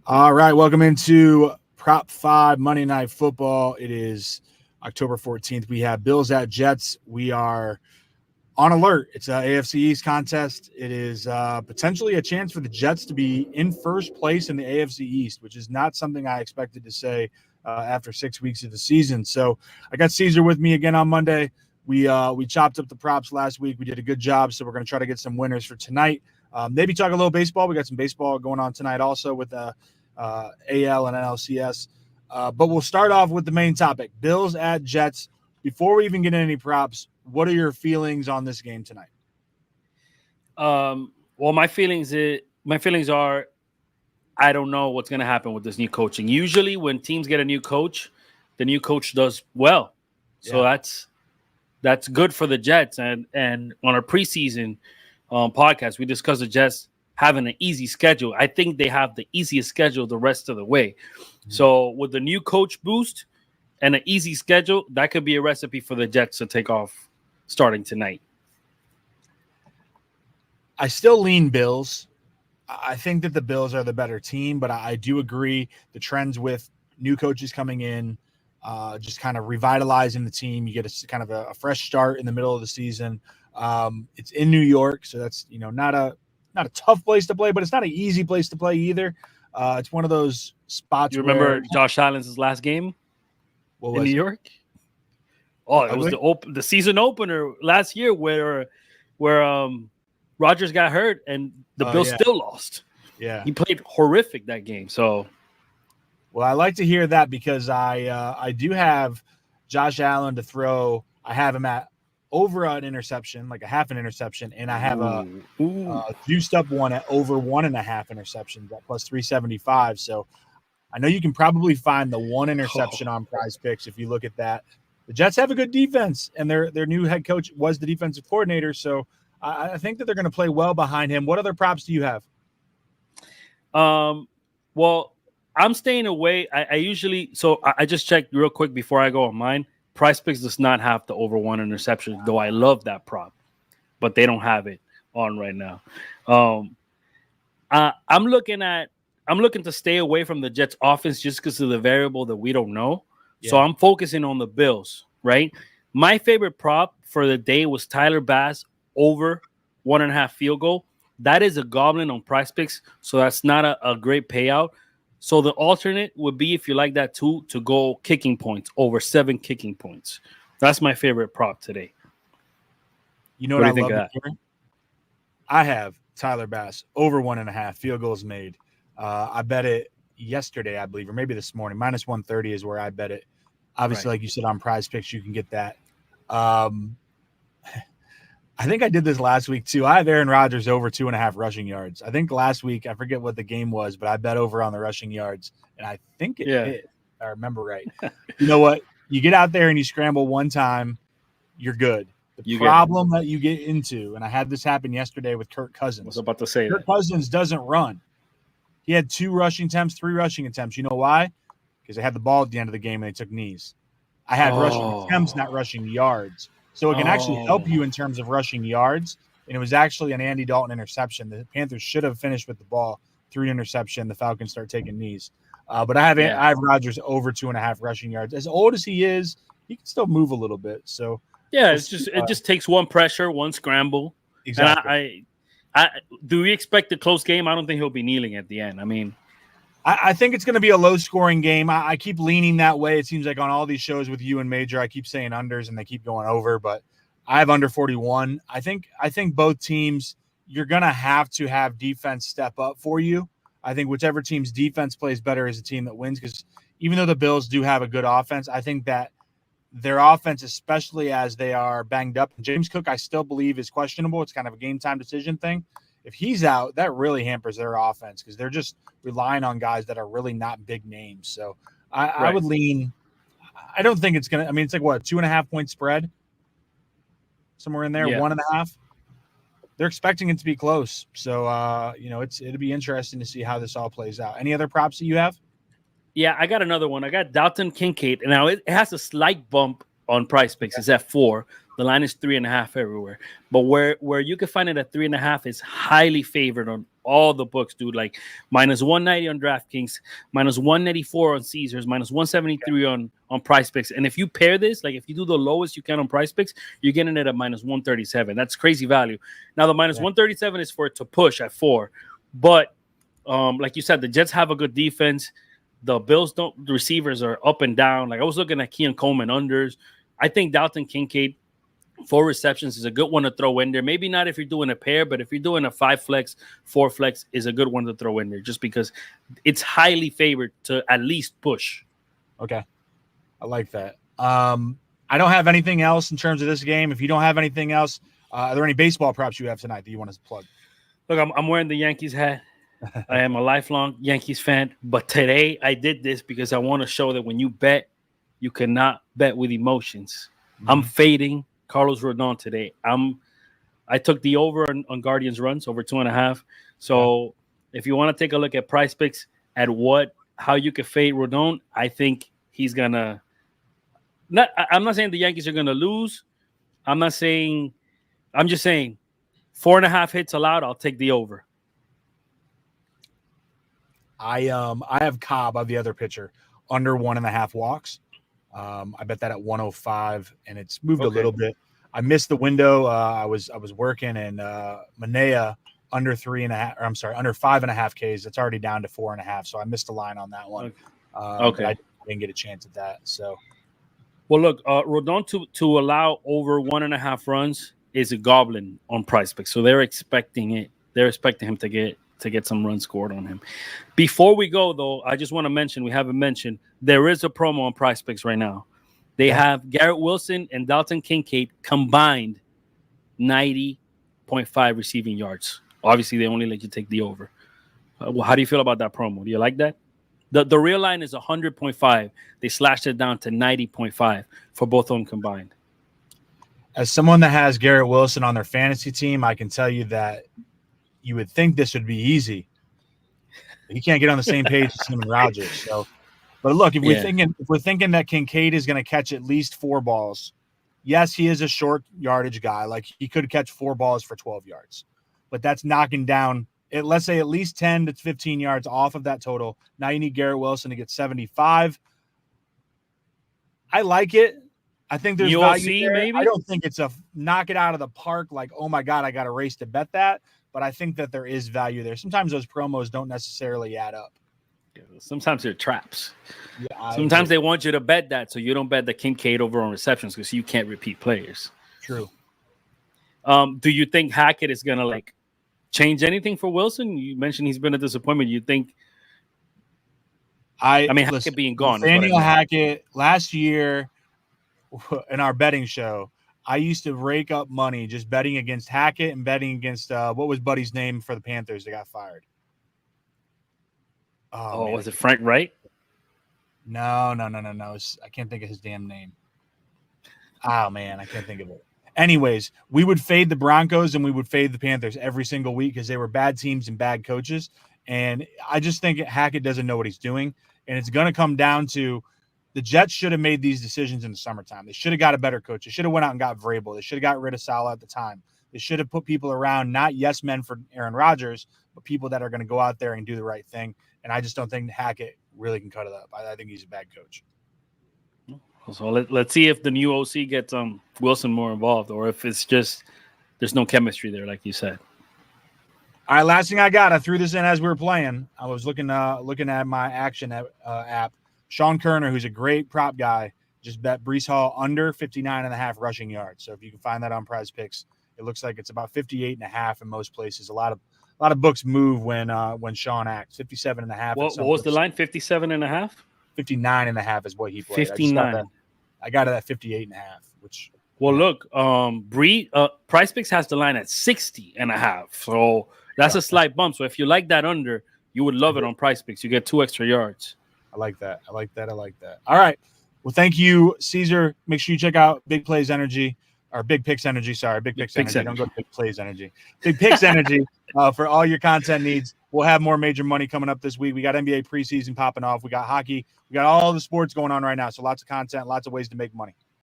All right, welcome into Prop 5 Monday Night Football. It is October 14th. We have Bills at Jets. We are on alert. It's an AFC East contest. It is potentially a chance for the Jets to be in first place in the AFC East, which is not something I expected to say after 6 weeks of the season. So I got Caesar with me again on Monday. We chopped up the props last week. We did a good job, so we're going to try to get some winners for tonight. Maybe talk a little baseball. We got some baseball going on tonight also with AL and NLCS. But we'll start off with the main topic, Bills at Jets. Before we even get any props, what are your feelings on this game tonight? Well, my feelings are I don't know what's going to happen with this new coaching. Usually when teams get a new coach, the new coach does well. So that's good for the Jets. And on our preseason podcast, we discussed the Jets having an easy schedule. I think they have the easiest schedule the rest of the way. Mm-hmm. So with the new coach boost and an easy schedule, that could be a recipe for the Jets to take off starting tonight. I still lean Bills. I think that the Bills are the better team, but I do agree the trends with new coaches coming in, just kind of revitalizing the team. You get a fresh start in the middle of the season. It's in New York, so that's not a tough place to play, but it's not an easy place to play either. It's one of those spots. You remember Josh Allen's last game in New York? Oh, it was the season opener last year where Rodgers got hurt and the Bills still lost. Yeah, he played horrific that game. So, well, I like to hear that because I do have Josh Allen to throw. I have him at over an interception, like a half an interception, and I have a juiced up one at over 1.5 interceptions at plus 375. So I know you can probably find the one interception on Prize Picks if you look at that. The Jets have a good defense, and their new head coach was the defensive coordinator. So I think that they're going to play well behind him. What other props do you have? Well, I'm staying away. I just checked real quick before I go on mine. Price Picks does not have the over 1 interception, though I love that prop, but they don't have it on right now. I'm looking to stay away from the Jets offense just because of the variable that we don't know. Yeah. So I'm focusing on the Bills, right? My favorite prop for the day was Tyler Bass over 1.5 field goal. That is a goblin on Price Picks, so that's not a great payout. So the alternate would be, if you like that too, to go kicking points over 7 kicking points. That's my favorite prop today. You know what I love to hear? I have Tyler Bass over 1.5 field goals made. I bet it yesterday, I believe, or maybe this morning. Minus 130 is where I bet it. Obviously, like you said, on Prize Picks, you can get that. I think I did this last week too. I have Aaron Rodgers over 2.5 rushing yards. I think last week, I forget what the game was, but I bet over on the rushing yards, and I think it hit. If I remember right. You know what? You get out there and you scramble one time, you're good. The problem that you get into, and I had this happen yesterday with Kirk Cousins. I was about to say Kirk Cousins doesn't run. He had 2 rushing attempts, 3 rushing attempts. You know why? Because they had the ball at the end of the game and they took knees. I had rushing attempts, not rushing yards. So it can actually help you in terms of rushing yards. And it was actually an Andy Dalton interception. The Panthers should have finished with the ball, through an interception. The Falcons start taking knees. But I have Rodgers over 2.5 rushing yards. As old as he is, he can still move a little bit. So it just takes one pressure, one scramble. Exactly. And do we expect a close game? I don't think he'll be kneeling at the end. I mean, I think it's going to be a low-scoring game. I keep leaning that way. It seems like on all these shows with you and Major, I keep saying unders and they keep going over, but I have under 41. I think both teams, you're going to have defense step up for you. I think whichever team's defense plays better is a team that wins, because even though the Bills do have a good offense, I think that their offense, especially as they are banged up, James Cook, I still believe, is questionable. It's kind of a game-time decision thing. If he's out, that really hampers their offense because they're just relying on guys that are really not big names. So I would lean – I don't think it's going to – I mean, it's like, what, 2.5-point spread? Somewhere in there, 1.5? They're expecting it to be close. So, it'll be interesting to see how this all plays out. Any other props that you have? Yeah, I got another one. I got Dalton Kincaid. And now it has a slight bump on Price Picks. It's at 4. The line is 3.5 everywhere. But where you can find it at 3.5 is highly favored all the books, dude. Like minus 190 on DraftKings, minus 194 on Caesars, minus 173 on Prize Picks. And if you pair this, like if you do the lowest you can on Prize Picks, you're getting it at minus 137. That's crazy value. Now the minus 137 is for it to push at 4. But like you said, the Jets have a good defense. The Bills the receivers are up and down. Like I was looking at Keon Coleman unders. I think Dalton Kincaid 4 receptions is a good one to throw in there. Maybe not if you're doing a pair, but if you're doing a 5 flex, 4 flex is a good one to throw in there just because it's highly favored to at least push. Okay. I like that. I don't have anything else in terms of this game. If you don't have anything else, are there any baseball props you have tonight that you want to plug? Look, I'm wearing the Yankees hat. I am a lifelong Yankees fan, but today I did this because I want to show that when you bet, you cannot bet with emotions. Mm-hmm. I'm fading Carlos Rodon today. I took the over on Guardians runs over 2.5. So if you want to take a look at Prize Picks at how you could fade Rodon, I think he's gonna. I'm not saying the Yankees are gonna lose. I'm just saying 4.5 hits allowed. I'll take the over. I have Cobb of the other pitcher under 1.5 walks. I bet that at 105, and it's moved a little bit. I missed the window. I was working, and Manea under 3.5. Or I'm sorry, under 5.5 Ks. It's already down to 4.5. So I missed the line on that one. Okay, I didn't get a chance at that. So, well, look, Rodon to allow over 1.5 runs is a goblin on Prize Picks, so they're expecting it. They're expecting him to get some runs scored on him. Before we go, though, I just want to mention, we haven't mentioned, there is a promo on Prize Picks right now. They have Garrett Wilson and Dalton Kincaid combined 90.5 receiving yards. Obviously, they only let you take the over. How do you feel about that promo? Do you like that? The real line is 100.5. They slashed it down to 90.5 for both of them combined. As someone that has Garrett Wilson on their fantasy team, I can tell you that you would think this would be easy. He can't get on the same page as him and Rodgers. So, but look, if we're thinking that Kincaid is going to catch at least 4 balls, yes, he is a short yardage guy. Like he could catch 4 balls for 12 yards, but that's knocking down let's say at least 10 to 15 yards off of that total. Now you need Garrett Wilson to get 75. I like it. I think there's value there. Maybe? I don't think it's a knock it out of the park. Like, oh my God, I got a race to bet that. But I think that there is value there. Sometimes those promos don't necessarily add up. Sometimes they're traps. Yeah, sometimes they want you to bet that so you don't bet the Kincaid over on receptions because you can't repeat players. True. Do you think Hackett is going to change anything for Wilson? You mentioned he's been a disappointment. You think? Hackett being gone. Nathaniel Hackett last year in our betting show, I used to rake up money just betting against Hackett and betting against what was Buddy's name for the Panthers that got fired? Oh, was it Frank Wright? No. I can't think of his damn name. Oh man, I can't think of it. Anyways, we would fade the Broncos and we would fade the Panthers every single week because they were bad teams and bad coaches. And I just think Hackett doesn't know what he's doing. And it's going to come down to the Jets should have made these decisions in the summertime. They should have got a better coach. They should have went out and got Vrabel. They should have got rid of Saleh at the time. They should have put people around, not yes men for Aaron Rodgers, but people that are going to go out there and do the right thing. And I just don't think Hackett really can cut it up. I think he's a bad coach. So let's see if the new OC gets Wilson more involved or if it's just there's no chemistry there, like you said. All right, last thing I got. I threw this in as we were playing. I was looking at my action app. Sean Kerner, who's a great prop guy, just bet Breece Hall under 59.5 rushing yards. So if you can find that on Prize Picks, it looks like it's about 58.5 in most places. A lot of books move when Sean acts. 57.5. What was the line? 57.5? 59.5 is what he played. 59. I got it at 58.5, which. Well, look, Prize Picks has the line at 60.5. So that's a slight bump. So if you like that under, you would love it on Prize Picks. You get 2 extra yards. I like that. All right. Well, thank you, Caesar. Make sure you check out Big Plays Energy or Big Picks Energy. Sorry, Big Picks Energy. Don't go to Big Plays Energy. Big Picks Energy for all your content needs. We'll have more major money coming up this week. We got NBA preseason popping off. We got hockey. We got all the sports going on right now. So lots of content, lots of ways to make money.